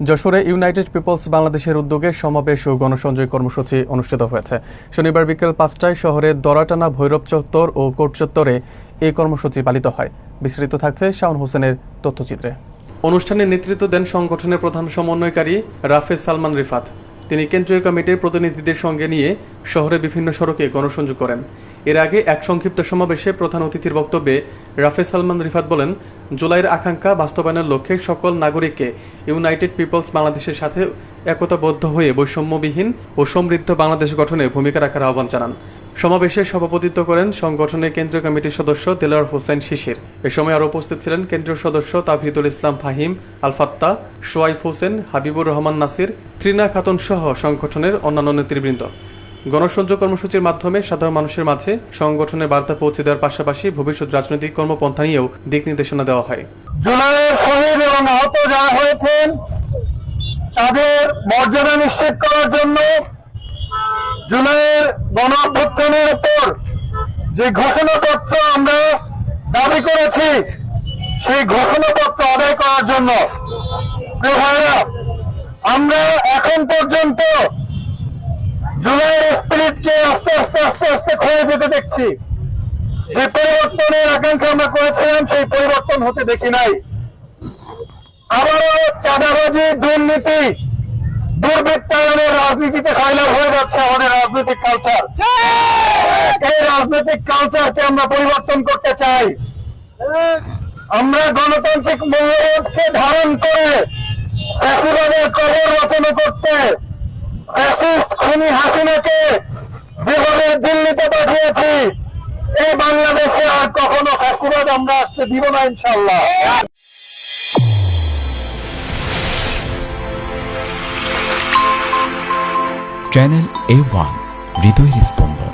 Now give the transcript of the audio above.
যশোরে United people's বাংলাদেশের উদ্যোগে সমাবেশ ও গণসংযোগ কর্মসূচি অনুষ্ঠিত হয়েছে। শনিবার বিকেল ৫টায় শহরের দরাটানা ভৈরব চত্বর ও কোর্ট চত্বরে এই কর্মসূচি পালিত হয়। বিস্তারিত থাকছে শাওন হোসেনের তথ্যচিত্রে। অনুষ্ঠানে নেতৃত্ব দেন সংগঠনের প্রধান সমন্বয়কারী রাফেজ সালমান রিফাত। তিনি কেন্দ্রীয় কমিটির প্রতিনিধিদের সঙ্গে নিয়ে শহরের বিভিন্ন সড়কে গণসংযোগ করেন। এর আগে এক সংক্ষিপ্ত সমাবেশে প্রধান অতিথির বক্তব্যে রাফেজ সালমান রিফাত বলেন, জুলাইয়ের আকাঙ্ক্ষা বাস্তবায়নের লক্ষ্যে সকল নাগরিককে ইউনাইটেড পিপলস বাংলাদেশের সাথে একতাবদ্ধ হয়ে বৈষম্যবিহীন ও সমৃদ্ধ বাংলাদেশ গঠনে ভূমিকা রাখার আহ্বান জানান। সমাবেশে সভাপতিত্ব করেন সংগঠনের কেন্দ্রীয় কমিটির সদস্য দেলোয়ার হোসেন শিশির। এ সময় আরও উপস্থিত ছিলেন কেন্দ্রীয় সদস্য তাফহিদুল ইসলাম ফাহিম, আল ফাত্তা, সোয়াইফ হোসেন, হাবিবুর রহমান নাসির, ত্রিনা খাতুন সহ সংগঠনের অন্যান্য নেতৃবৃন্দ। গণসংযোগ কর্মসূচির মাধ্যমে সাধারণ মানুষের মাঝে সংগঠনের বার্তা পৌঁছে দেওয়ার পাশাপাশি ভবিষ্যৎ রাজনৈতিক কর্মপন্থা নিয়েও দিক নির্দেশনা দেওয়া হয়। জুলাইয়ের শহীদ এবং আহত যারা হয়েছেন তাদের মর্যাদা নিশ্চিত করার জন্য জুলাইয়ের গণ অভ্যুত্থানের উপর যে ঘোষণাপত্র আমরা দাবি করেছি সেই ঘোষণাপত্র আদায় করার জন্য আমরা এখন পর্যন্ত জুলাইয়ের স্পিরিটকে আস্তে আস্তে আস্তে আস্তে ক্ষয়ে যেতে দেখছি। যে পরিবর্তনের আকাঙ্ক্ষা আমরা করেছিলাম সেই পরিবর্তন হতে দেখি নাই। আবারও চাঁদাবাজি, দুর্নীতি, দুর্বৃত্তায়নের রাজনীতিতে সয়লাভ হয়ে যাচ্ছে আমাদের রাজনৈতিক কালচার। এই রাজনৈতিক কালচারকে আমরা পরিবর্তন করতে চাই। আমরা গণতান্ত্রিক মূল্যবোধকে ধারণ করে ফ্যাসিবাদের কবর রচনা করতে ফ্যাসিস্ট খুনি হাসিনাকে যেভাবে দিল্লিতে পাঠিয়েছি, এই বাংলাদেশে আর কখনো ফ্যাসিবাদ আমরা আসতে দিব না ইনশাআল্লাহ। চ্যানেল A1 হৃদয়ের স্পন্দন।